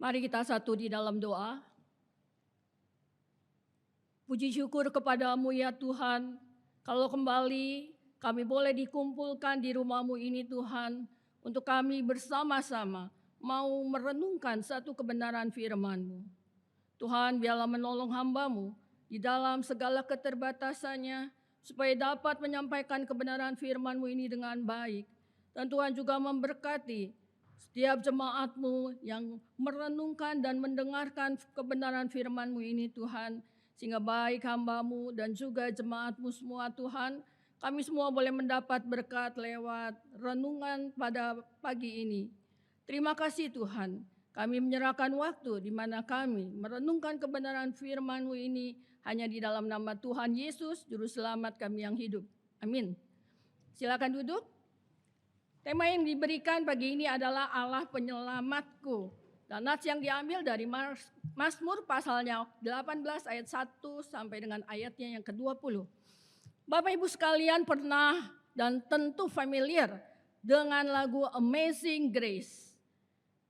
Mari kita satu di dalam doa. Puji syukur kepadamu ya Tuhan, kalau kembali kami boleh dikumpulkan di rumah-Mu ini Tuhan, untuk kami bersama-sama mau merenungkan satu kebenaran firman-Mu. Tuhan, biarlah menolong hamba-Mu di dalam segala keterbatasannya, supaya dapat menyampaikan kebenaran firman-Mu ini dengan baik. Dan Tuhan juga memberkati setiap jemaat-Mu yang merenungkan dan mendengarkan kebenaran firman-Mu ini Tuhan, sehingga baik hamba-Mu dan juga jemaat-Mu semua Tuhan, kami semua boleh mendapat berkat lewat renungan pada pagi ini. Terima kasih Tuhan, kami menyerahkan waktu di mana kami merenungkan kebenaran firman-Mu ini hanya di dalam nama Tuhan Yesus, Juru Selamat kami yang hidup. Amin. Silakan duduk. Tema yang diberikan pagi ini adalah Allah penyelamatku. Dan nats yang diambil dari Mazmur pasalnya 18 ayat 1 sampai dengan ayatnya yang ke-20. Bapak Ibu sekalian pernah dan tentu familiar dengan lagu Amazing Grace.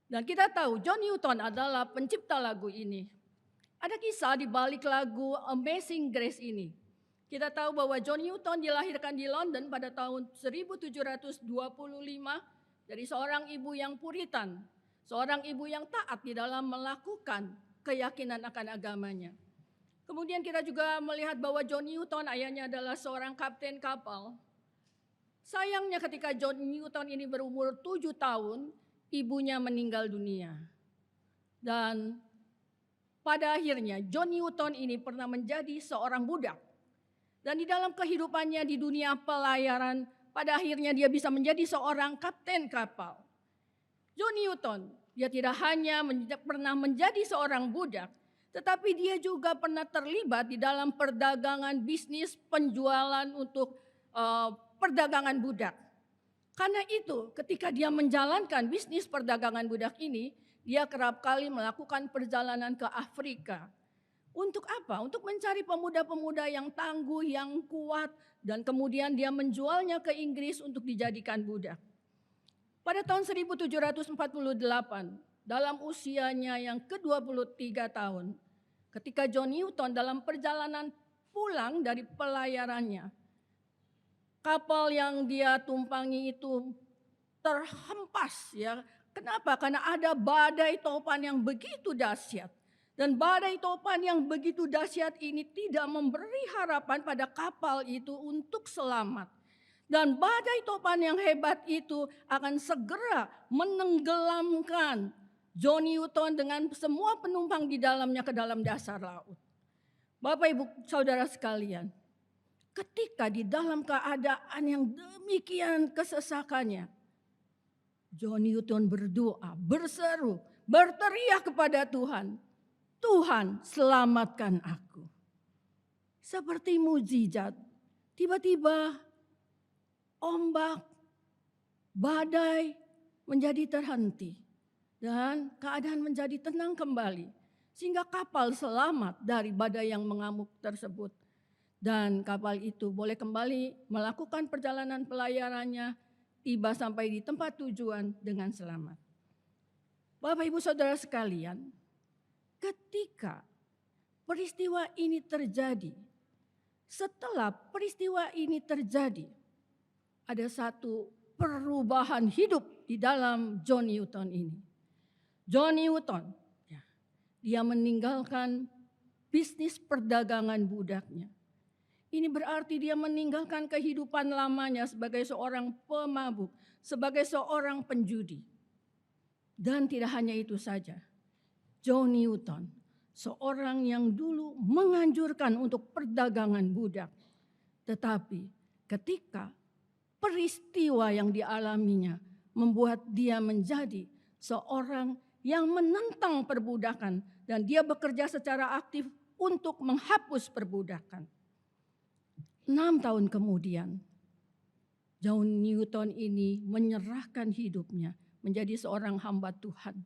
Dan kita tahu John Newton adalah pencipta lagu ini. Ada kisah di balik lagu Amazing Grace ini. Kita tahu bahwa John Newton dilahirkan di London pada tahun 1725 dari seorang ibu yang Puritan, seorang ibu yang taat di dalam melakukan keyakinan akan agamanya. Kemudian kita juga melihat bahwa John Newton ayahnya adalah seorang kapten kapal. Sayangnya ketika John Newton ini berumur 7 tahun, ibunya meninggal dunia. Dan pada akhirnya John Newton ini pernah menjadi seorang budak. Dan di dalam kehidupannya di dunia pelayaran, pada akhirnya dia bisa menjadi seorang kapten kapal. John Newton, dia tidak hanya pernah menjadi seorang budak, tetapi dia juga pernah terlibat di dalam perdagangan bisnis penjualan untuk perdagangan budak. Karena itu ketika dia menjalankan bisnis perdagangan budak ini, dia kerap kali melakukan perjalanan ke Afrika. Untuk apa? Untuk mencari pemuda-pemuda yang tangguh, yang kuat, dan kemudian dia menjualnya ke Inggris untuk dijadikan budak. Pada tahun 1748, dalam usianya yang ke-23 tahun, ketika John Newton dalam perjalanan pulang dari pelayarannya, kapal yang dia tumpangi itu terhempas ya. Kenapa? Karena ada badai topan yang begitu dahsyat. Dan badai topan yang begitu dahsyat ini tidak memberi harapan pada kapal itu untuk selamat. Dan badai topan yang hebat itu akan segera menenggelamkan John Newton dengan semua penumpang di dalamnya ke dalam dasar laut. Bapak Ibu Saudara sekalian, ketika di dalam keadaan yang demikian kesesakannya, John Newton berdoa, berseru, berteriak kepada Tuhan, Tuhan selamatkan aku. Seperti mujizat, tiba-tiba ombak, badai menjadi terhenti. Dan keadaan menjadi tenang kembali. Sehingga kapal selamat dari badai yang mengamuk tersebut. Dan kapal itu boleh kembali melakukan perjalanan pelayarannya, tiba sampai di tempat tujuan dengan selamat. Bapak Ibu Saudara sekalian, ketika peristiwa ini terjadi, setelah peristiwa ini terjadi, ada satu perubahan hidup di dalam John Newton ini. John Newton, dia meninggalkan bisnis perdagangan budaknya. Ini berarti dia meninggalkan kehidupan lamanya sebagai seorang pemabuk, sebagai seorang penjudi. Dan tidak hanya itu saja. John Newton, seorang yang dulu menganjurkan untuk perdagangan budak. Tetapi ketika peristiwa yang dialaminya membuat dia menjadi seorang yang menentang perbudakan. Dan dia bekerja secara aktif untuk menghapus perbudakan. 6 tahun kemudian, John Newton ini menyerahkan hidupnya menjadi seorang hamba Tuhan.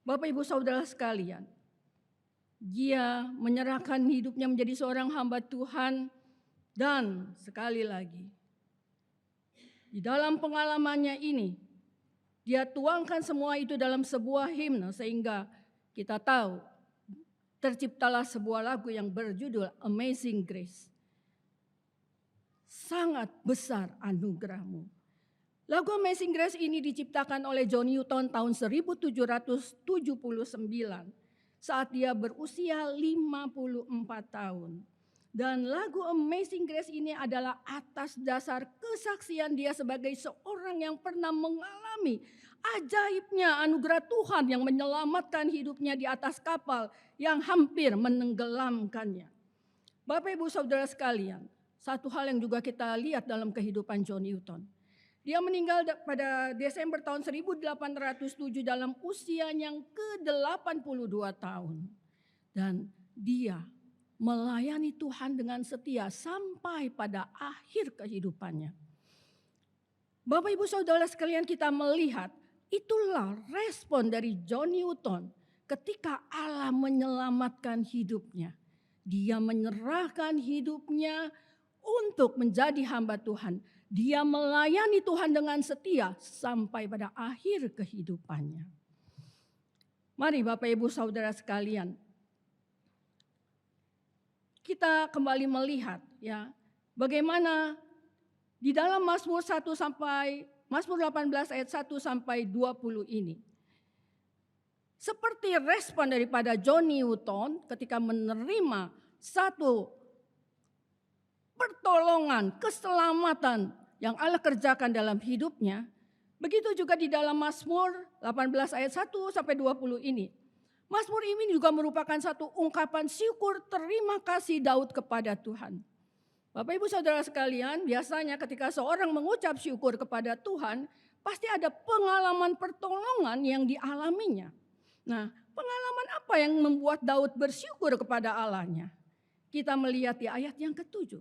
Bapak Ibu Saudara sekalian, dia menyerahkan hidupnya menjadi seorang hamba Tuhan. Dan sekali lagi, di dalam pengalamannya ini, Dia tuangkan semua itu dalam sebuah himne sehingga kita tahu terciptalah sebuah lagu yang berjudul Amazing Grace. Sangat besar anugerahmu. Lagu Amazing Grace ini diciptakan oleh John Newton tahun 1779 saat dia berusia 54 tahun. Dan lagu Amazing Grace ini adalah atas dasar kesaksian dia sebagai seorang yang pernah mengalami ajaibnya anugerah Tuhan yang menyelamatkan hidupnya di atas kapal yang hampir menenggelamkannya. Bapak Ibu Saudara sekalian, satu hal yang juga kita lihat dalam kehidupan John Newton. Dia meninggal pada Desember tahun 1807 dalam usia yang ke-82 tahun. Dan dia melayani Tuhan dengan setia sampai pada akhir kehidupannya. Bapak Ibu Saudara sekalian, kita melihat itulah respon dari John Newton ketika Allah menyelamatkan hidupnya. Dia menyerahkan hidupnya untuk menjadi hamba Tuhan. Dia melayani Tuhan dengan setia sampai pada akhir kehidupannya. Mari Bapak Ibu Saudara sekalian, kita kembali melihat ya bagaimana di dalam Mazmur 18 ayat 1 sampai 20 ini. Seperti respon daripada John Newton ketika menerima satu pertolongan, keselamatan yang Allah kerjakan dalam hidupnya, begitu juga di dalam Mazmur 18 ayat 1 sampai 20 ini. Mazmur ini juga merupakan satu ungkapan syukur terima kasih Daud kepada Tuhan. Bapak Ibu Saudara sekalian, biasanya ketika seorang mengucap syukur kepada Tuhan, pasti ada pengalaman pertolongan yang dialaminya. Nah, pengalaman apa yang membuat Daud bersyukur kepada Allahnya? Kita melihat di ayat yang ke-7.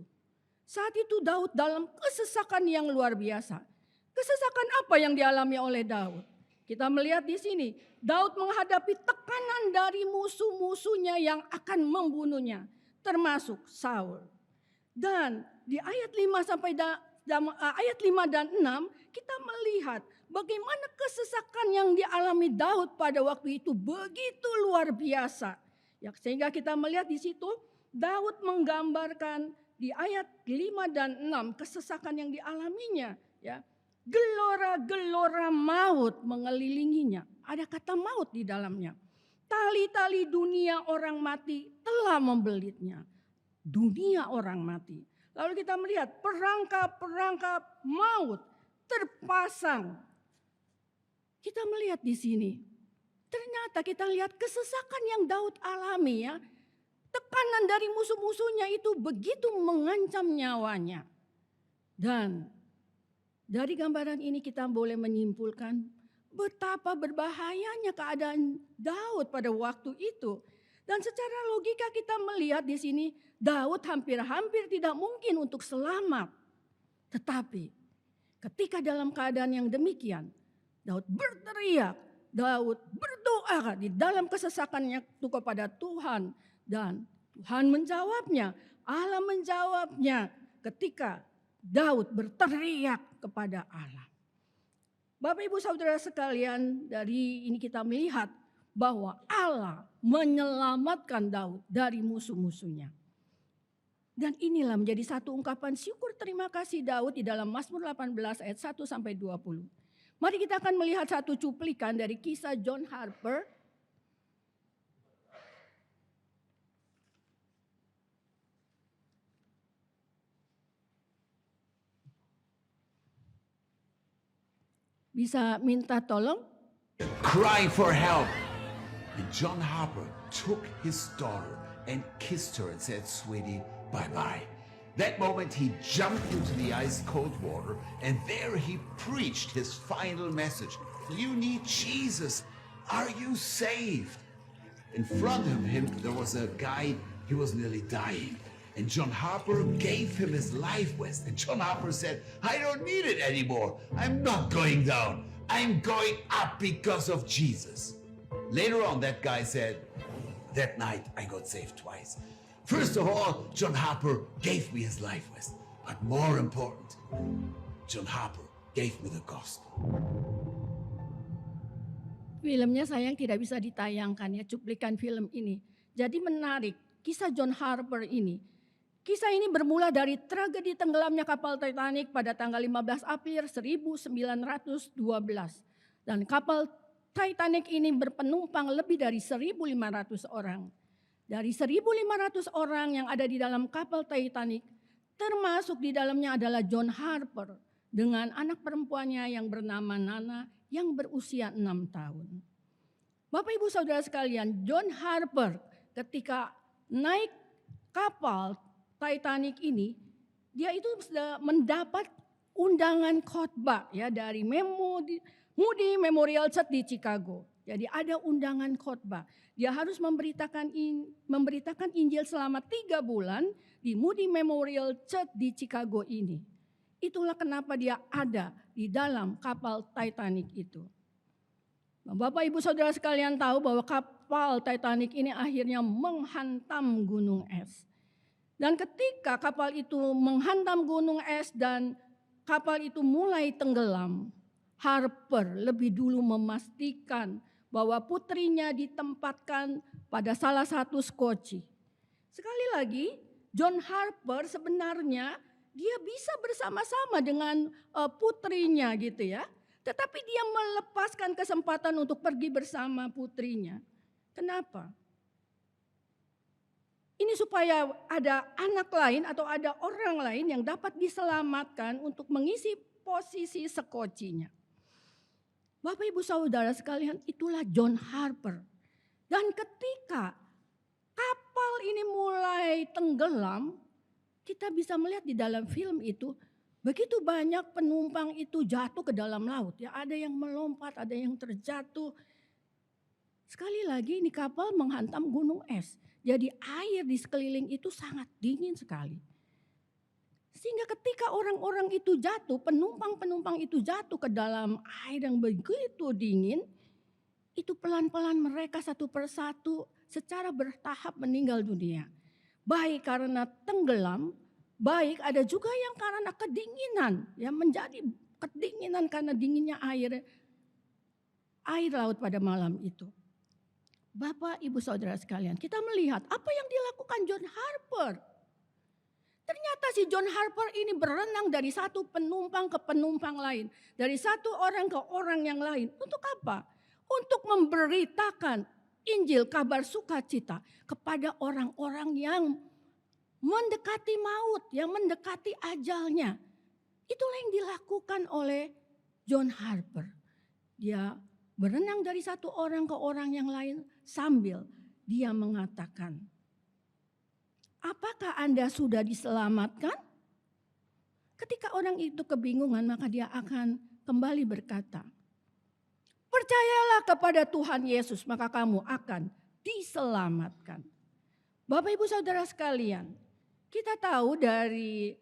Saat itu Daud dalam kesesakan yang luar biasa. Kesesakan apa yang dialami oleh Daud? Kita melihat di sini, Daud menghadapi tekanan dari musuh-musuhnya yang akan membunuhnya, termasuk Saul. Dan di ayat 5 dan 6 kita melihat bagaimana kesesakan yang dialami Daud pada waktu itu begitu luar biasa. Ya, sehingga kita melihat di situ Daud menggambarkan di ayat 5 dan 6 kesesakan yang dialaminya, ya. Gelora-gelora maut mengelilinginya. Ada kata maut di dalamnya. Tali-tali dunia orang mati telah membelitnya. Dunia orang mati. Lalu kita melihat perangkap-perangkap maut terpasang. Kita melihat di sini. Ternyata kita lihat kesesakan yang Daud alami ya. Tekanan dari musuh-musuhnya itu begitu mengancam nyawanya. Dan dari gambaran ini kita boleh menyimpulkan betapa berbahayanya keadaan Daud pada waktu itu. Dan secara logika kita melihat di sini Daud hampir-hampir tidak mungkin untuk selamat. Tetapi ketika dalam keadaan yang demikian, Daud berteriak, Daud berdoa di dalam kesesakannya itu kepada Tuhan. Dan Tuhan menjawabnya, Allah menjawabnya ketika Daud berteriak kepada Allah. Bapak Ibu Saudara sekalian, dari ini kita melihat bahwa Allah menyelamatkan Daud dari musuh-musuhnya. Dan inilah menjadi satu ungkapan syukur terima kasih Daud di dalam Mazmur 18 ayat 1 sampai 20. Mari kita akan melihat satu cuplikan dari kisah John Harper. Bisa minta tolong? Crying for help. And John Harper took his daughter and kissed her and said, "Sweetie, bye-bye." That moment he jumped into the ice-cold water and there he preached his final message. You need Jesus. Are you saved? In front of him there was a guy, he was nearly dying. And John Harper gave him his life vest. And John Harper said, "I don't need it anymore. I'm not going down. I'm going up because of Jesus." Later on, that guy said, "That night I got saved twice. First of all, John Harper gave me his life vest. But more important, John Harper gave me the gospel." Filmnya sayang tidak bisa ditayangkan ya, cuplikan film ini. Jadi menarik, kisah John Harper ini. Kisah ini bermula dari tragedi tenggelamnya kapal Titanic pada tanggal 15 April 1912. Dan kapal Titanic ini berpenumpang lebih dari 1.500 orang. Dari 1.500 orang yang ada di dalam kapal Titanic, termasuk di dalamnya adalah John Harper dengan anak perempuannya yang bernama Nana yang berusia 6 tahun. Bapak Ibu Saudara sekalian, John Harper ketika naik kapal Titanic ini, dia itu sudah mendapat undangan khotbah ya dari Moody Memorial Church di Chicago. Jadi ada undangan khotbah. Dia harus memberitakan Injil selama 3 bulan di Moody Memorial Church di Chicago ini. Itulah kenapa dia ada di dalam kapal Titanic itu. Bapak Ibu Saudara sekalian tahu bahwa kapal Titanic ini akhirnya menghantam gunung es. Dan ketika kapal itu menghantam gunung es dan kapal itu mulai tenggelam, Harper lebih dulu memastikan bahwa putrinya ditempatkan pada salah satu skoci. Sekali lagi, John Harper sebenarnya dia bisa bersama-sama dengan putrinya gitu ya. Tetapi dia melepaskan kesempatan untuk pergi bersama putrinya. Kenapa? Ini supaya ada anak lain atau ada orang lain yang dapat diselamatkan untuk mengisi posisi skocinya. Bapak Ibu Saudara sekalian, itulah John Harper. Dan ketika kapal ini mulai tenggelam, kita bisa melihat di dalam film itu begitu banyak penumpang itu jatuh ke dalam laut. Ya, ada yang melompat, ada yang terjatuh. Sekali lagi ini kapal menghantam gunung es. Jadi air di sekeliling itu sangat dingin sekali. Sehingga ketika orang-orang itu jatuh, penumpang-penumpang itu jatuh ke dalam air yang begitu dingin, itu pelan-pelan mereka satu persatu secara bertahap meninggal dunia. Baik karena tenggelam, baik ada juga yang karena kedinginan, ya menjadi kedinginan karena dinginnya air laut pada malam itu. Bapak, Ibu, Saudara sekalian, kita melihat apa yang dilakukan John Harper. Ternyata si John Harper ini berenang dari satu penumpang ke penumpang lain. Dari satu orang ke orang yang lain. Untuk apa? Untuk memberitakan Injil kabar sukacita kepada orang-orang yang mendekati maut, yang mendekati ajalnya. Itulah yang dilakukan oleh John Harper. Dia berenang dari satu orang ke orang yang lain sambil dia mengatakan, apakah Anda sudah diselamatkan? Ketika orang itu kebingungan, maka dia akan kembali berkata, percayalah kepada Tuhan Yesus, maka kamu akan diselamatkan. Bapak Ibu Saudara sekalian, kita tahu dari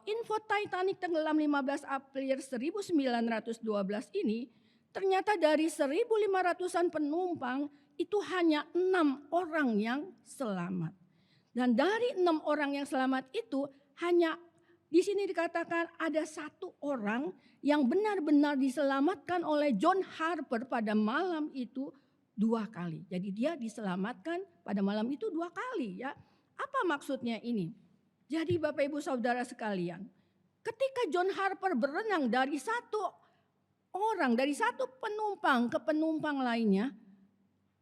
info Titanic tenggelam 15 April 1912 ini, ternyata dari 1.500-an penumpang itu hanya 6 orang yang selamat. Dan dari 6 orang yang selamat itu hanya di sini dikatakan ada 1 orang yang benar-benar diselamatkan oleh John Harper pada malam itu 2 kali. Jadi dia diselamatkan pada malam itu 2 kali ya. Apa maksudnya ini? Jadi Bapak Ibu Saudara sekalian, ketika John Harper berenang dari satu penumpang ke penumpang lainnya,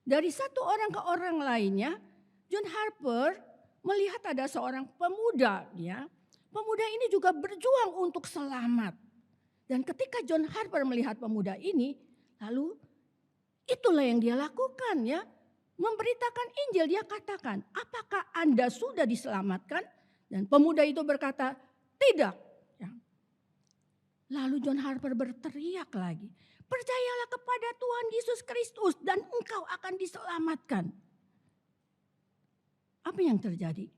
dari satu orang ke orang lainnya, John Harper melihat ada seorang pemuda ya. Pemuda ini juga berjuang untuk selamat. Dan ketika John Harper melihat pemuda ini, lalu itulah yang dia lakukan ya. Memberitakan Injil, dia katakan, apakah Anda sudah diselamatkan? Dan pemuda itu berkata, tidak. Ya. Lalu John Harper berteriak lagi, percayalah kepada Tuhan Yesus Kristus dan engkau akan diselamatkan. Apa yang terjadi?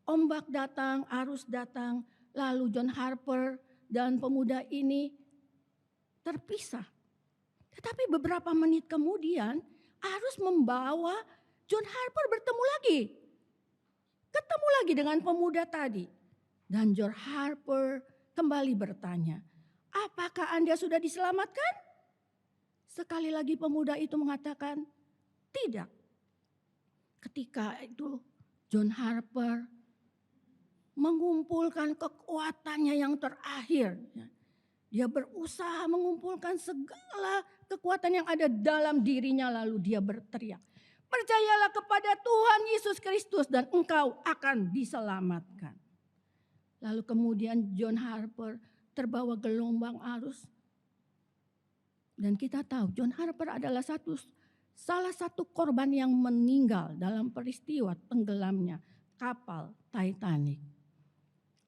Ombak datang, arus datang, lalu John Harper dan pemuda ini terpisah. Tetapi beberapa menit kemudian arus membawa John Harper bertemu lagi. Ketemu lagi dengan pemuda tadi. Dan John Harper kembali bertanya, apakah Anda sudah diselamatkan? Sekali lagi pemuda itu mengatakan tidak. Ketika itu John Harper mengumpulkan kekuatannya yang terakhir. Dia berusaha mengumpulkan segala kekuatan yang ada dalam dirinya, lalu dia berteriak, percayalah kepada Tuhan Yesus Kristus dan engkau akan diselamatkan. Lalu kemudian John Harper terbawa gelombang arus. Dan kita tahu John Harper adalah salah satu korban yang meninggal dalam peristiwa tenggelamnya kapal Titanic.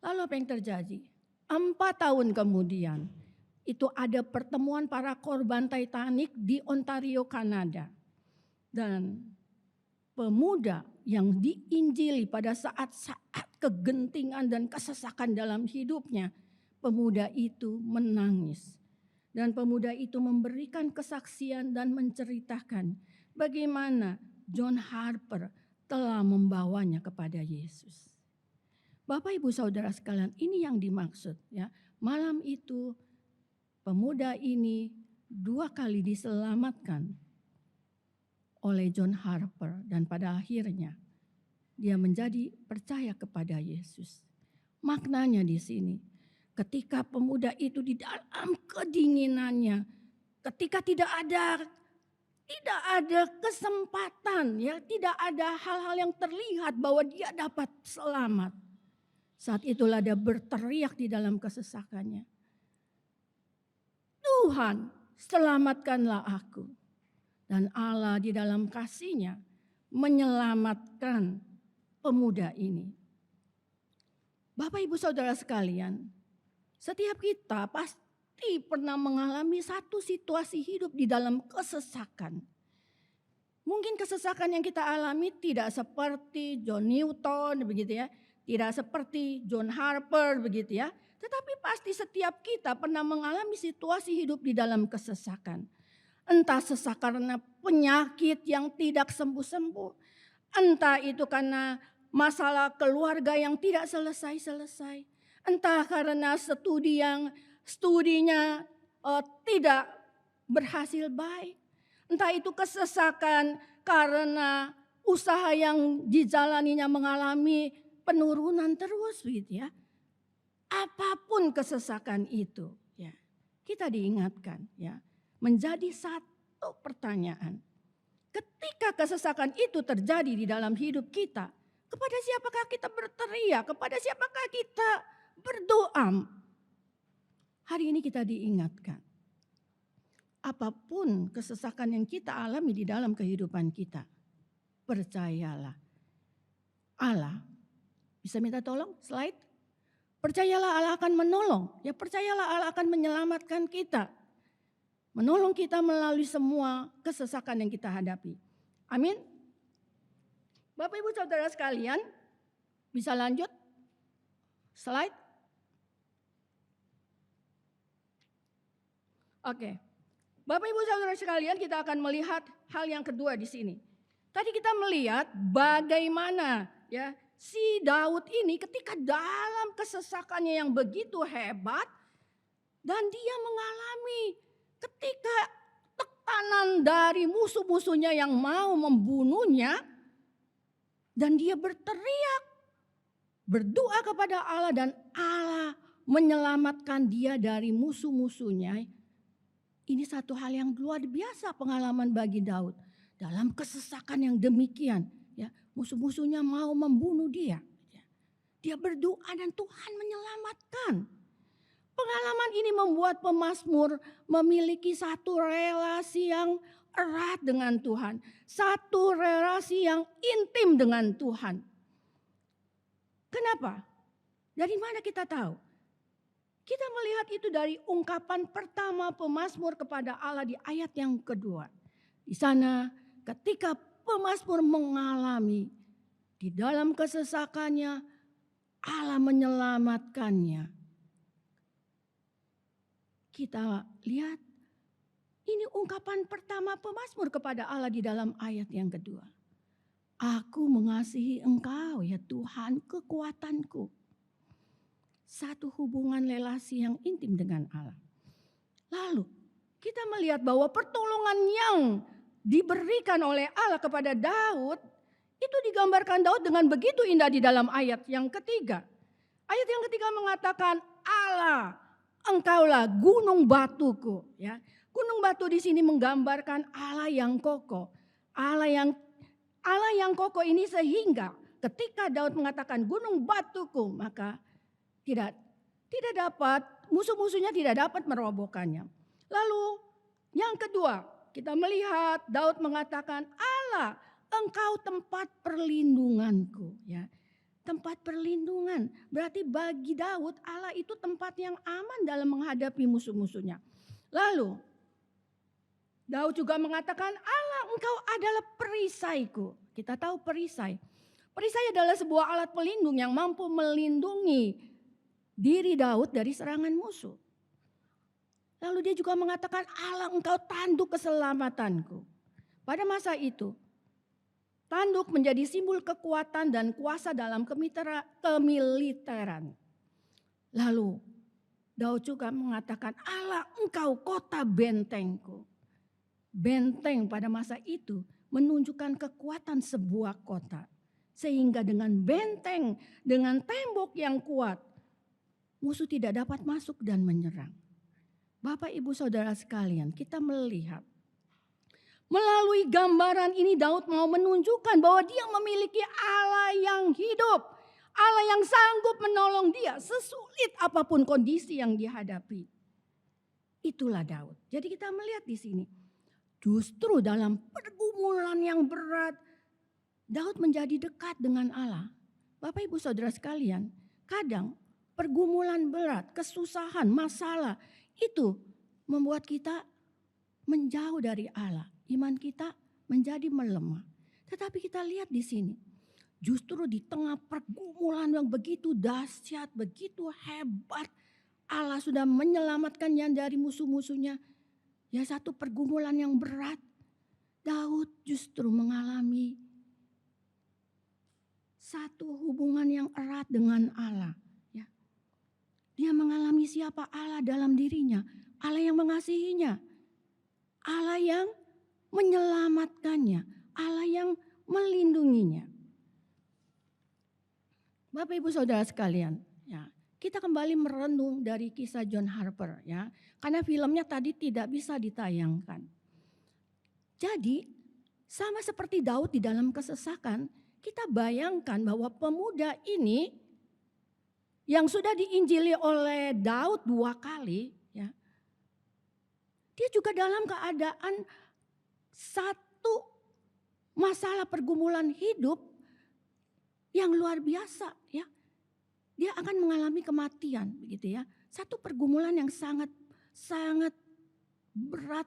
Lalu apa yang terjadi? 4 tahun kemudian itu ada pertemuan para korban Titanic di Ontario, Kanada. Dan pemuda yang diinjili pada saat-saat kegentingan dan kesesakan dalam hidupnya, pemuda itu menangis. Dan pemuda itu memberikan kesaksian dan menceritakan bagaimana John Harper telah membawanya kepada Yesus. Bapak Ibu Saudara sekalian, ini yang dimaksud ya. Malam itu pemuda ini 2 kali diselamatkan oleh John Harper dan pada akhirnya dia menjadi percaya kepada Yesus. Maknanya di sini, ketika pemuda itu di dalam kedinginannya, ketika tidak ada kesempatan ya, tidak ada hal-hal yang terlihat bahwa dia dapat selamat. Saat itulah dia berteriak di dalam kesesakannya, Tuhan, selamatkanlah aku. Dan Allah di dalam kasih-Nya menyelamatkan pemuda ini. Bapak Ibu Saudara sekalian, setiap kita pasti pernah mengalami satu situasi hidup di dalam kesesakan. Mungkin kesesakan yang kita alami tidak seperti John Newton begitu ya. Tidak seperti John Harper begitu ya. Tetapi pasti setiap kita pernah mengalami situasi hidup di dalam kesesakan. Entah sesak karena penyakit yang tidak sembuh-sembuh. Entah itu karena masalah keluarga yang tidak selesai-selesai. Entah karena studinya tidak berhasil baik. Entah itu kesesakan karena usaha yang dijalaninya mengalami penurunan terus gitu ya. Apapun kesesakan itu ya, kita diingatkan ya, menjadi satu pertanyaan. Ketika kesesakan itu terjadi di dalam hidup kita, kepada siapakah kita berteriak? Kepada siapakah kita berdoa? Hari ini kita diingatkan. Apapun kesesakan yang kita alami di dalam kehidupan kita, percayalah Allah. Bisa minta tolong slide? Percayalah Allah akan menolong. Ya, percayalah Allah akan menyelamatkan kita. Menolong kita melalui semua kesesakan yang kita hadapi. Amin. Bapak Ibu Saudara sekalian, bisa lanjut? Slide. Oke. Bapak Ibu Saudara sekalian, kita akan melihat hal yang kedua di sini. Tadi kita melihat bagaimana ya si Daud ini ketika dalam kesesakannya yang begitu hebat dan dia mengalami ketika tekanan dari musuh-musuhnya yang mau membunuhnya dan dia berteriak, berdoa kepada Allah dan Allah menyelamatkan dia dari musuh-musuhnya. Ini satu hal yang luar biasa pengalaman bagi Daud dalam kesesakan yang demikian. Ya, musuh-musuhnya mau membunuh dia. Dia berdoa dan Tuhan menyelamatkan. Pengalaman ini membuat pemazmur memiliki satu relasi yang erat dengan Tuhan. Satu relasi yang intim dengan Tuhan. Kenapa? Dari mana kita tahu? Kita melihat itu dari ungkapan pertama pemazmur kepada Allah di ayat yang kedua. Di sana ketika pemazmur mengalami di dalam kesesakannya, Allah menyelamatkannya. Kita lihat ini ungkapan pertama pemazmur kepada Allah di dalam ayat yang kedua. Aku mengasihi Engkau ya Tuhan kekuatanku. Satu hubungan relasi yang intim dengan Allah. Lalu kita melihat bahwa pertolongan yang diberikan oleh Allah kepada Daud itu digambarkan Daud dengan begitu indah di dalam ayat yang ketiga. Ayat yang ketiga mengatakan, Allah, engkaulah gunung batuku. Ya, gunung batu di sini menggambarkan Allah yang kokoh. Allah yang kokoh ini sehingga ketika Daud mengatakan gunung batuku, maka tidak dapat, musuh-musuhnya tidak dapat merobohkannya. Lalu yang kedua, kita melihat Daud mengatakan, Allah, engkau tempat perlindunganku. Ya, tempat perlindungan. Berarti bagi Daud, Allah itu tempat yang aman dalam menghadapi musuh-musuhnya. Lalu Daud juga mengatakan, Allah, engkau adalah perisaiku. Kita tahu perisai. Perisai adalah sebuah alat pelindung yang mampu melindungi diri Daud dari serangan musuh. Lalu dia juga mengatakan, Allah, engkau tanduk keselamatanku. Pada masa itu, tanduk menjadi simbol kekuatan dan kuasa dalam kemiliteran. Lalu Daud juga mengatakan, Allah, engkau kota bentengku. Benteng pada masa itu menunjukkan kekuatan sebuah kota. Sehingga dengan benteng, dengan tembok yang kuat, musuh tidak dapat masuk dan menyerang. Bapak, Ibu, Saudara sekalian, kita melihat melalui gambaran ini Daud mau menunjukkan bahwa dia memiliki Allah yang hidup. Allah yang sanggup menolong dia sesulit apapun kondisi yang dihadapi. Itulah Daud. Jadi kita melihat di sini. Justru dalam pergumulan yang berat, Daud menjadi dekat dengan Allah. Bapak, Ibu, Saudara sekalian, kadang pergumulan berat, kesusahan, masalah itu membuat kita menjauh dari Allah. Iman kita menjadi melemah. Tetapi kita lihat di sini, justru di tengah pergumulan yang begitu dahsyat, begitu hebat, Allah sudah menyelamatkannya dari musuh-musuhnya. Ya, satu pergumulan yang berat, Daud justru mengalami satu hubungan yang erat dengan Allah. Ya. Dia mengalami siapa Allah dalam dirinya, Allah yang mengasihinya, Allah yang menyelamatkannya, Allah yang melindunginya. Bapak, Ibu, Saudara sekalian, ya, kita kembali merenung dari kisah John Harper, ya, karena filmnya tadi tidak bisa ditayangkan. Jadi sama seperti Daud di dalam kesesakan, kita bayangkan bahwa pemuda ini yang sudah diinjili oleh Daud 2 kali, ya, dia juga dalam keadaan satu masalah pergumulan hidup yang luar biasa, ya. Dia akan mengalami kematian, begitu ya. Satu pergumulan yang sangat berat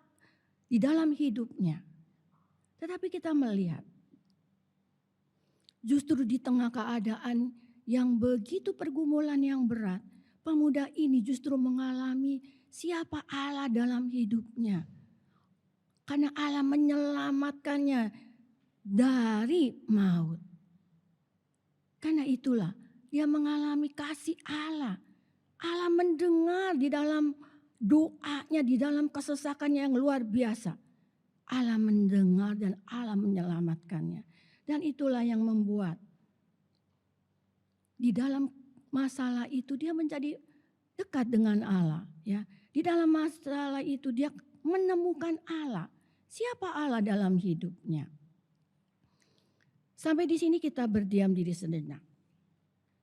di dalam hidupnya. Tetapi kita melihat justru di tengah keadaan yang begitu pergumulan yang berat, pemuda ini justru mengalami siapa Allah dalam hidupnya. Karena Allah menyelamatkannya dari maut. Karena itulah dia mengalami kasih Allah. Allah mendengar di dalam doanya, di dalam kesesakannya yang luar biasa. Allah mendengar dan Allah menyelamatkannya. Dan itulah yang membuat di dalam masalah itu dia menjadi dekat dengan Allah. Ya. Di dalam masalah itu dia menemukan Allah. Siapa Allah dalam hidupnya? Sampai di sini kita berdiam diri sejenak.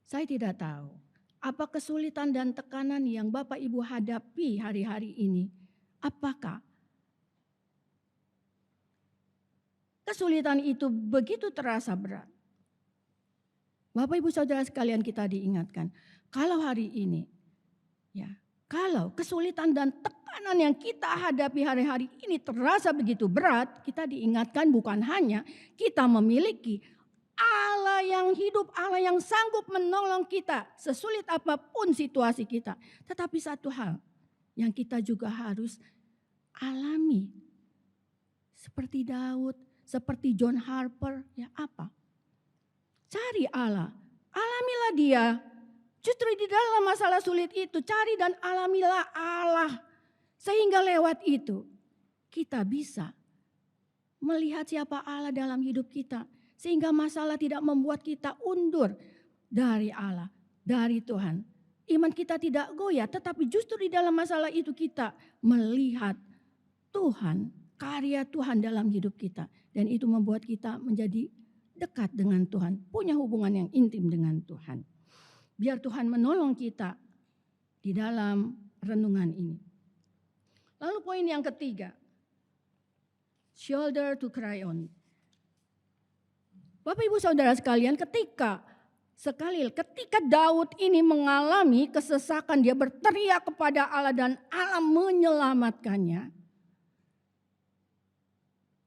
Saya tidak tahu apa kesulitan dan tekanan yang Bapak Ibu hadapi hari-hari ini. Apakah kesulitan itu begitu terasa berat? Bapak Ibu Saudara sekalian, kita diingatkan, kalau hari ini, ya, kalau kesulitan dan tekanan yang kita hadapi hari-hari ini terasa begitu berat, kita diingatkan bukan hanya kita memiliki Allah yang hidup, Allah yang sanggup menolong kita sesulit apapun situasi kita. Tetapi satu hal yang kita juga harus alami. Seperti Daud, seperti John Harper, ya apa? Cari Allah, alamilah dia. Justru di dalam masalah sulit itu, cari dan alamilah Allah. Sehingga lewat itu kita bisa melihat siapa Allah dalam hidup kita. Sehingga masalah tidak membuat kita undur dari Allah, dari Tuhan. Iman kita tidak goyah, tetapi justru di dalam masalah itu kita melihat Tuhan, karya Tuhan dalam hidup kita. Dan itu membuat kita menjadi dekat dengan Tuhan, punya hubungan yang intim dengan Tuhan. Biar Tuhan menolong kita di dalam renungan ini. Lalu poin yang ketiga, shoulder to cry on. Bapak Ibu Saudara sekalian, ketika Daud ini mengalami kesesakan, dia berteriak kepada Allah dan Allah menyelamatkannya.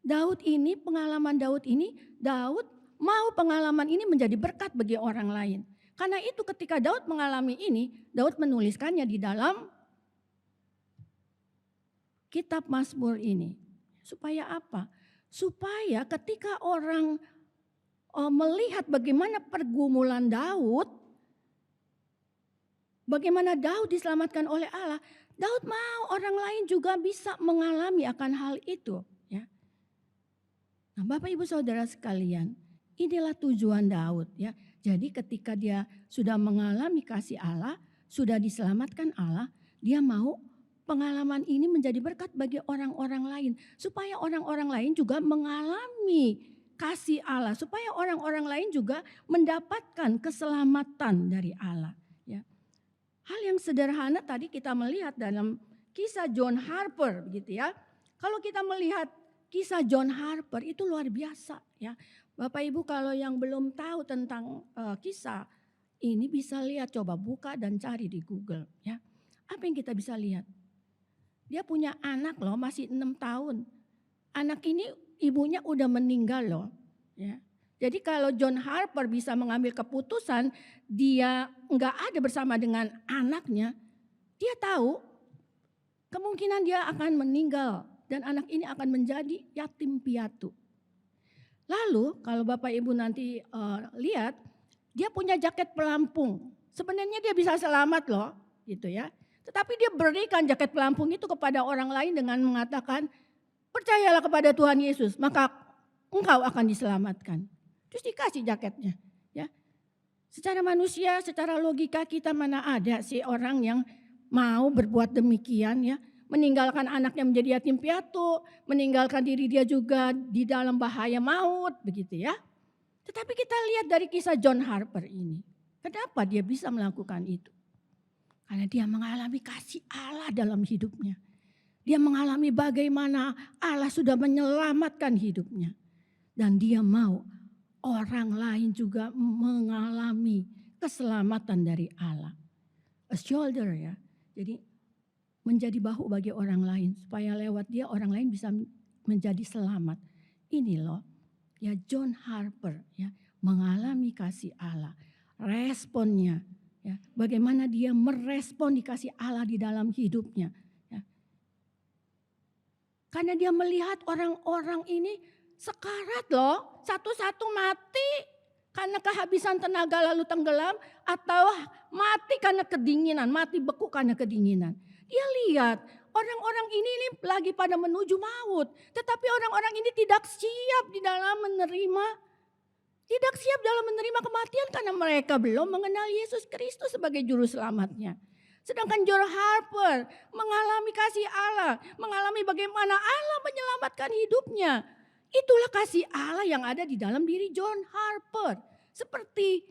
Daud mau pengalaman ini menjadi berkat bagi orang lain. Karena itu ketika Daud mengalami ini, Daud menuliskannya di dalam kitab Mazmur ini. Supaya apa? Supaya ketika orang melihat bagaimana pergumulan Daud, bagaimana Daud diselamatkan oleh Allah, Daud mau orang lain juga bisa mengalami akan hal itu. Ya. Nah, Bapak Ibu Saudara sekalian, inilah tujuan Daud. Ya. Jadi ketika dia sudah mengalami kasih Allah, sudah diselamatkan Allah, dia mau pengalaman ini menjadi berkat bagi orang-orang lain. Supaya orang-orang lain juga mengalami kasih Allah. Supaya orang-orang lain juga mendapatkan keselamatan dari Allah. Ya. Hal yang sederhana tadi kita melihat dalam kisah John Harper. Begitu ya. Kalau kita melihat kisah John Harper itu luar biasa. Ya. Bapak Ibu kalau yang belum tahu tentang kisah ini bisa lihat, coba buka dan cari di Google. Ya. Apa yang kita bisa lihat? Dia punya anak loh, masih 6 tahun. Anak ini ibunya udah meninggal loh. Ya. Jadi kalau John Harper bisa mengambil keputusan, dia nggak ada bersama dengan anaknya, dia tahu kemungkinan dia akan meninggal dan anak ini akan menjadi yatim piatu. Lalu kalau Bapak Ibu nanti lihat, dia punya jaket pelampung. Sebenarnya dia bisa selamat loh, gitu ya. Tetapi dia berikan jaket pelampung itu kepada orang lain dengan mengatakan, percayalah kepada Tuhan Yesus, maka engkau akan diselamatkan. Terus dikasih jaketnya. Ya. Secara manusia, secara logika kita mana ada sih orang yang mau berbuat demikian ya. Meninggalkan anaknya menjadi yatim piatu, meninggalkan diri dia juga di dalam bahaya maut, begitu ya. Tetapi kita lihat dari kisah John Harper ini. Kenapa dia bisa melakukan itu? Karena dia mengalami kasih Allah dalam hidupnya. Dia mengalami bagaimana Allah sudah menyelamatkan hidupnya. Dan dia mau orang lain juga mengalami keselamatan dari Allah. A shoulder ya. Jadi menjadi bahu bagi orang lain. Supaya lewat dia orang lain bisa menjadi selamat. Ini loh ya John Harper ya mengalami kasih Allah. Responnya ya, bagaimana dia merespon dikasih Allah di dalam hidupnya. Ya. Karena dia melihat orang-orang ini sekarat loh, satu-satu mati karena kehabisan tenaga lalu tenggelam atau mati karena kedinginan, mati beku karena kedinginan. Dia lihat orang-orang ini lagi pada menuju maut, tetapi orang-orang ini tidak siap menerima kematian karena mereka belum mengenal Yesus Kristus sebagai juru selamatnya. Sedangkan John Harper mengalami kasih Allah, mengalami bagaimana Allah menyelamatkan hidupnya. Itulah kasih Allah yang ada di dalam diri John Harper. Seperti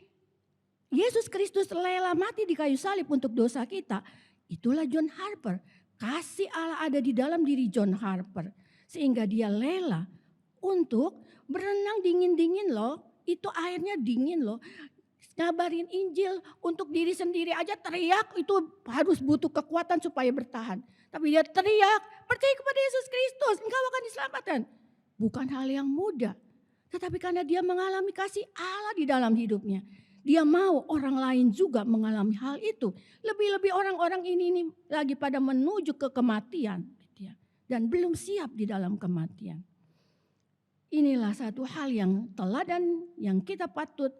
Yesus Kristus rela mati di kayu salib untuk dosa kita. Itulah John Harper. Kasih Allah ada di dalam diri John Harper. Sehingga dia rela untuk berenang dingin-dingin loh. Itu airnya dingin loh. Ngabarin Injil untuk diri sendiri aja teriak itu harus butuh kekuatan supaya bertahan. Tapi dia teriak, percaya kepada Yesus Kristus, engkau akan diselamatkan. Bukan hal yang mudah. Tetapi karena dia mengalami kasih Allah di dalam hidupnya. Dia mau orang lain juga mengalami hal itu. Lebih-lebih orang-orang ini lagi pada menuju ke kematian. Dan belum siap di dalam kematian. Inilah satu hal yang teladan yang kita patut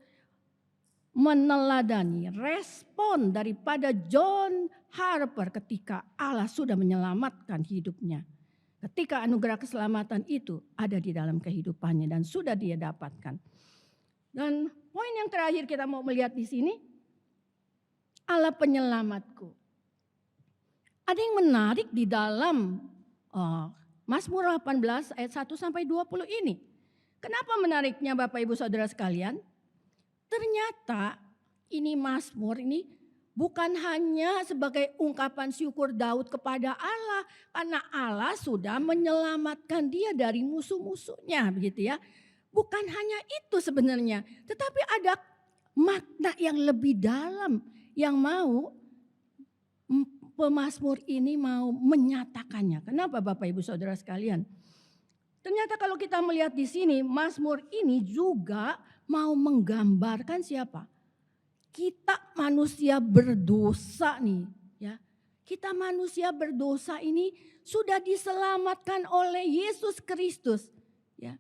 meneladani respon daripada John Harper ketika Allah sudah menyelamatkan hidupnya. Ketika anugerah keselamatan itu ada di dalam kehidupannya dan sudah dia dapatkan. Dan poin yang terakhir kita mau melihat di sini, Allah penyelamatku. Ada yang menarik di dalam Mazmur 18 ayat 1 sampai 20 ini. Kenapa menariknya Bapak Ibu Saudara sekalian? Ternyata ini Mazmur ini bukan hanya sebagai ungkapan syukur Daud kepada Allah. Karena Allah sudah menyelamatkan dia dari musuh-musuhnya, begitu ya. Bukan hanya itu sebenarnya. Tetapi ada makna yang lebih dalam yang mau pemazmur ini mau menyatakannya. Kenapa Bapak Ibu Saudara sekalian? Ternyata kalau kita melihat di sini, Mazmur ini juga mau menggambarkan siapa? Kita manusia berdosa nih, ya. Kita manusia berdosa ini sudah diselamatkan oleh Yesus Kristus, ya.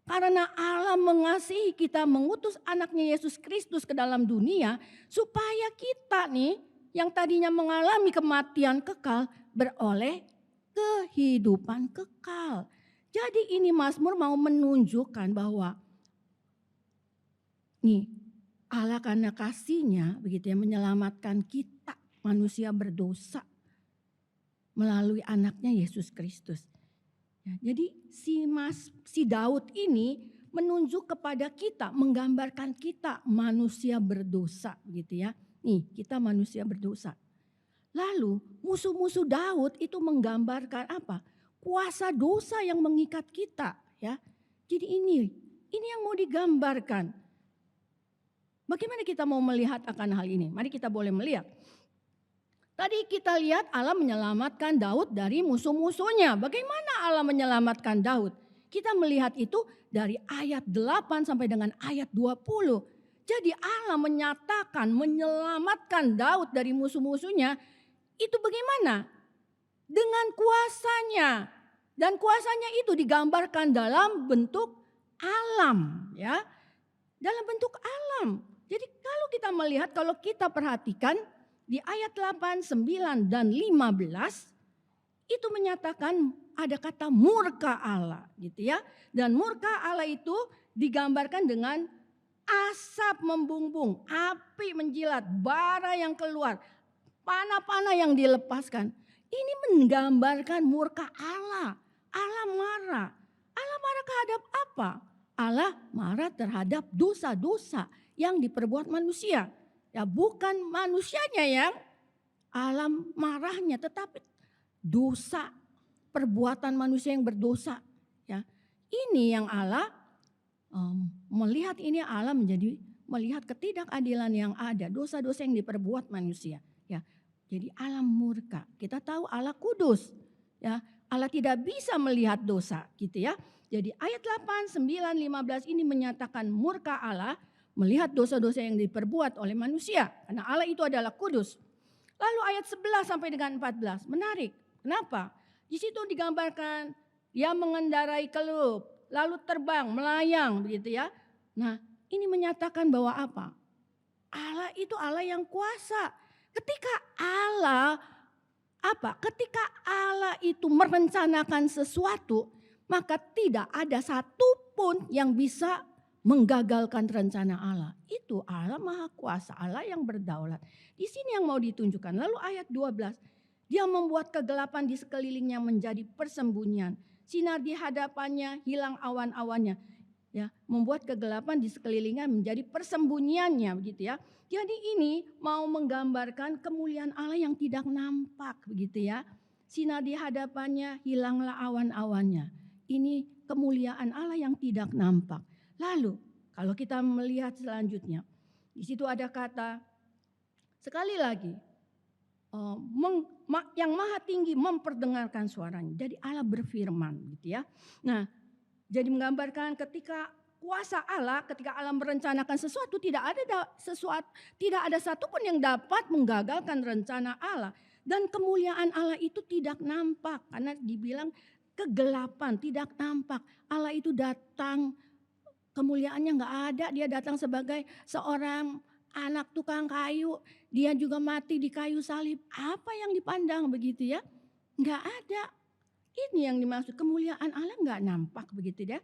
Karena Allah mengasihi kita, mengutus anaknya Yesus Kristus ke dalam dunia supaya kita nih yang tadinya mengalami kematian kekal beroleh kehidupan kekal. Jadi ini Mazmur mau menunjukkan bahwa nih Allah karena kasih-Nya begitu ya menyelamatkan kita manusia berdosa melalui anaknya Yesus Kristus. Ya, jadi si Daud ini menunjuk kepada kita, menggambarkan kita manusia berdosa gitu ya. Nih kita manusia berdosa. Lalu musuh-musuh Daud itu menggambarkan apa? Kuasa dosa yang mengikat kita ya. Jadi ini yang mau digambarkan. Bagaimana kita mau melihat akan hal ini? Mari kita boleh melihat. Tadi kita lihat Allah menyelamatkan Daud dari musuh-musuhnya. Bagaimana Allah menyelamatkan Daud? Kita melihat itu dari ayat 8 sampai dengan ayat 20. Jadi Allah menyatakan menyelamatkan Daud dari musuh-musuhnya. Itu bagaimana? Dengan kuasanya. Dan kuasanya itu digambarkan dalam bentuk alam. Ya, dalam bentuk alam. Jadi kalau kita melihat, kalau kita perhatikan di ayat 8, 9, dan 15. Itu menyatakan ada kata murka Allah gitu ya. Dan murka Allah itu digambarkan dengan asap membumbung, api menjilat, bara yang keluar, panah-panah yang dilepaskan. Ini menggambarkan murka Allah. Allah marah. Allah marah terhadap apa? Allah marah terhadap dosa-dosa yang diperbuat manusia. Ya bukan manusianya yang Allah marahnya, tetapi dosa, perbuatan manusia yang berdosa. Ya, ini yang Allah melihat ini Allah melihat ketidakadilan yang ada, dosa-dosa yang diperbuat manusia. Ya, jadi Allah murka. Kita tahu Allah kudus. Ya, Allah tidak bisa melihat dosa, gitu ya. Jadi ayat 8, 9, 15 ini menyatakan murka Allah melihat dosa-dosa yang diperbuat oleh manusia. Karena Allah itu adalah kudus. Lalu ayat 11 sampai dengan 14, menarik. Kenapa? Di situ digambarkan dia mengendarai kelup, lalu terbang, melayang begitu ya. Nah, ini menyatakan bahwa apa? Allah itu Allah yang kuasa. Ketika Allah itu merencanakan sesuatu, maka tidak ada satupun yang bisa menggagalkan rencana Allah. Itu Allah Maha Kuasa, Allah yang berdaulat. Di sini yang mau ditunjukkan. Lalu ayat 12, dia membuat kegelapan di sekelilingnya menjadi persembunyian. Sinar di hadapannya hilang awan-awannya. Ya, membuat kegelapan di sekelilingnya menjadi persembunyiannya begitu ya. Jadi ini mau menggambarkan kemuliaan Allah yang tidak nampak begitu ya. Sinar di hadapannya hilanglah awan-awannya. Ini kemuliaan Allah yang tidak nampak. Lalu kalau kita melihat selanjutnya, di situ ada kata sekali lagi yang maha tinggi memperdengarkan suaranya. Jadi Allah berfirman gitu ya. Nah, jadi menggambarkan ketika kuasa Allah, ketika Allah merencanakan sesuatu, tidak ada satupun yang dapat menggagalkan rencana Allah. Dan kemuliaan Allah itu tidak nampak karena dibilang kegelapan, tidak nampak. Allah itu datang, kemuliaannya nggak ada, dia datang sebagai seorang anak tukang kayu, dia juga mati di kayu salib. Apa yang dipandang begitu ya? Enggak ada. Ini yang dimaksud kemuliaan Allah enggak nampak begitu ya.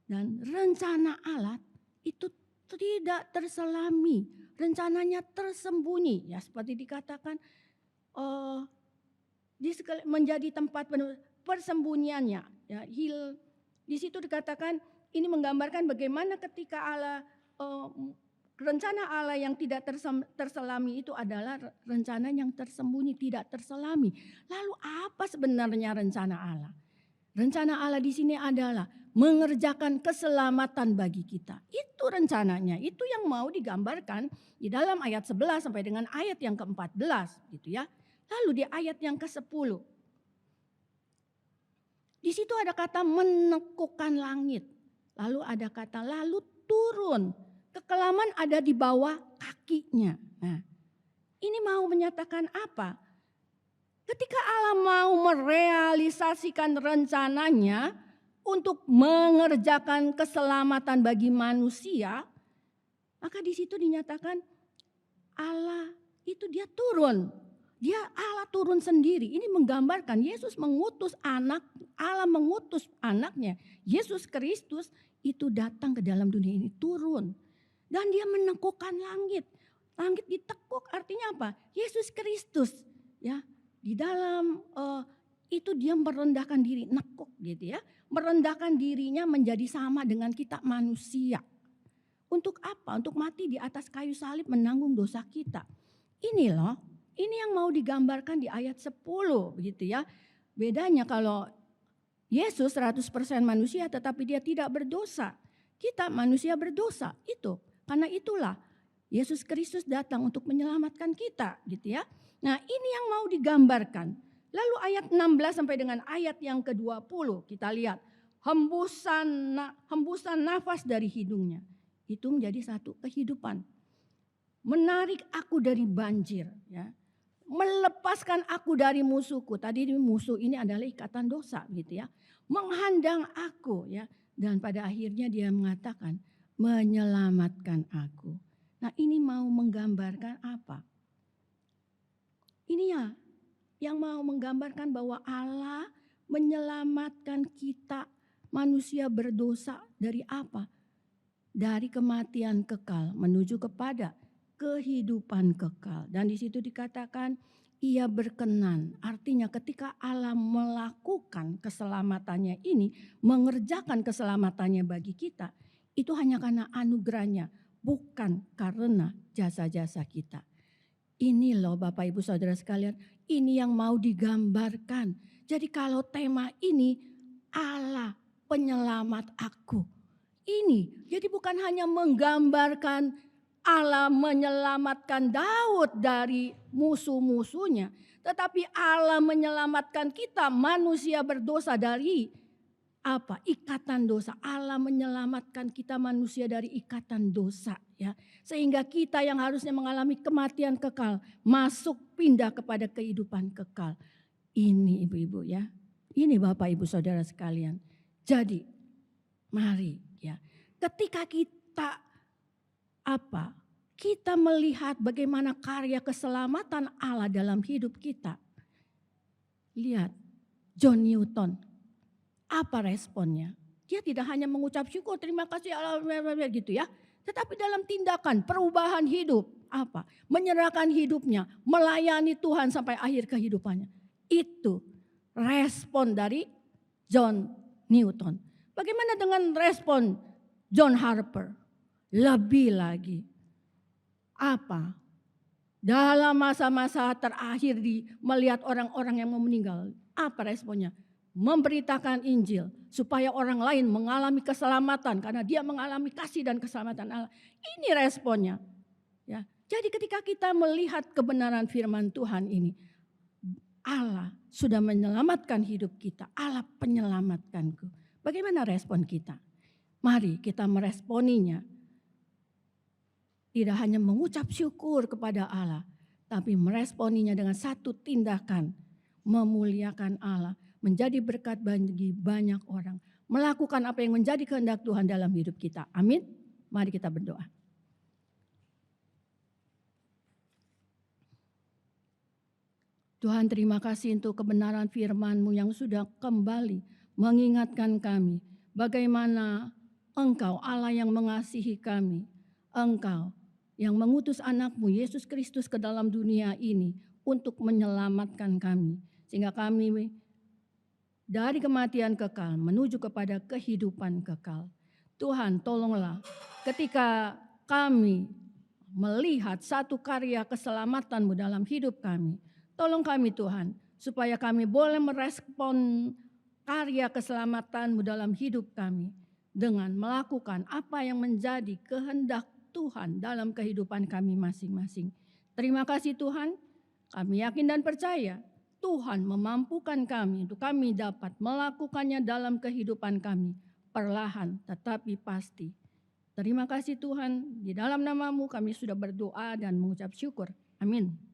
Dan rencana Allah itu tidak terselami, rencananya tersembunyi ya seperti dikatakan menjadi tempat persembunyiannya ya. Di situ dikatakan ini menggambarkan bagaimana ketika Allah rencana Allah yang tidak terselami itu adalah rencana yang tersembunyi, tidak terselami. Lalu apa sebenarnya rencana Allah? Rencana Allah di sini adalah mengerjakan keselamatan bagi kita. Itu rencananya, itu yang mau digambarkan di dalam ayat 11 sampai dengan ayat yang ke-14 gitu ya. Lalu di ayat yang ke-10. Di situ ada kata menekukkan langit. Lalu ada kata lalu turun. Kekelaman ada di bawah kakinya. Nah, ini mau menyatakan apa? Ketika Allah mau merealisasikan rencananya untuk mengerjakan keselamatan bagi manusia, maka di situ dinyatakan Allah itu dia turun. Allah turun sendiri. Ini menggambarkan Yesus mengutus Allah mengutus anaknya. Yesus Kristus itu datang ke dalam dunia ini, turun. Dan dia menekukkan langit. Langit ditekuk artinya apa? Yesus Kristus ya. Di dalam itu dia merendahkan diri, nekuk gitu ya. Merendahkan dirinya menjadi sama dengan kita manusia. Untuk apa? Untuk mati di atas kayu salib menanggung dosa kita. Ini loh, ini yang mau digambarkan di ayat 10 begitu ya. Bedanya kalau Yesus 100% manusia tetapi dia tidak berdosa. Kita manusia berdosa itu. Karena itulah Yesus Kristus datang untuk menyelamatkan kita gitu ya. Nah ini yang mau digambarkan. Lalu ayat 16 sampai dengan ayat yang ke-20 kita lihat. Hembusan nafas dari hidungnya. Itu menjadi satu kehidupan. Menarik aku dari banjir ya. Melepaskan aku dari musuhku. Tadi musuh ini adalah ikatan dosa gitu ya. Menghadang aku ya. Dan pada akhirnya dia mengatakan menyelamatkan aku. Nah ini mau menggambarkan apa? Ini ya yang mau menggambarkan bahwa Allah menyelamatkan kita manusia berdosa dari apa? Dari kematian kekal menuju kepada kehidupan kekal. Dan di situ dikatakan ia berkenan. Artinya ketika Allah melakukan keselamatannya ini, mengerjakan keselamatannya bagi kita, itu hanya karena anugerahnya, bukan karena jasa-jasa kita. Ini loh Bapak Ibu Saudara sekalian, ini yang mau digambarkan. Jadi kalau tema ini Allah penyelamat aku. Ini jadi bukan hanya menggambarkan Allah menyelamatkan Daud dari musuh-musuhnya. Tetapi Allah menyelamatkan kita manusia berdosa dari apa? Ikatan dosa. Allah menyelamatkan kita manusia dari ikatan dosa ya. Sehingga kita yang harusnya mengalami kematian kekal masuk pindah kepada kehidupan kekal. Ini ibu-ibu ya. Ini Bapak Ibu Saudara sekalian. Jadi mari ya. Ketika kita kita melihat bagaimana karya keselamatan Allah dalam hidup kita. Lihat John Newton. Apa responnya? Dia tidak hanya mengucap syukur, terima kasih Allah gitu ya. Tetapi dalam tindakan perubahan hidup, apa? Menyerahkan hidupnya, melayani Tuhan sampai akhir kehidupannya. Itu respon dari John Newton. Bagaimana dengan respon John Harper? Lebih lagi. Apa? Dalam masa-masa terakhir melihat orang-orang yang mau meninggal. Apa responnya? Memberitakan Injil supaya orang lain mengalami keselamatan karena dia mengalami kasih dan keselamatan Allah. Ini responnya. Ya. Jadi ketika kita melihat kebenaran firman Tuhan ini, Allah sudah menyelamatkan hidup kita. Allah penyelamatkanku. Bagaimana respon kita? Mari kita meresponinya. Tidak hanya mengucap syukur kepada Allah, tapi meresponinya dengan satu tindakan. Memuliakan Allah. Menjadi berkat bagi banyak orang. Melakukan apa yang menjadi kehendak Tuhan dalam hidup kita. Amin. Mari kita berdoa. Tuhan, terima kasih untuk kebenaran firman-Mu yang sudah kembali mengingatkan kami bagaimana Engkau Allah yang mengasihi kami. Engkau yang mengutus anak-Mu Yesus Kristus ke dalam dunia ini untuk menyelamatkan kami. Sehingga kami dari kematian kekal menuju kepada kehidupan kekal. Tuhan, tolonglah ketika kami melihat satu karya keselamatan-Mu dalam hidup kami. Tolong kami Tuhan, supaya kami boleh merespon karya keselamatan-Mu dalam hidup kami dengan melakukan apa yang menjadi kehendak Tuhan dalam kehidupan kami masing-masing. Terima kasih Tuhan, kami yakin dan percaya Tuhan memampukan kami untuk kami dapat melakukannya dalam kehidupan kami, perlahan tetapi pasti. Terima kasih Tuhan, di dalam nama-Mu kami sudah berdoa dan mengucap syukur. Amin.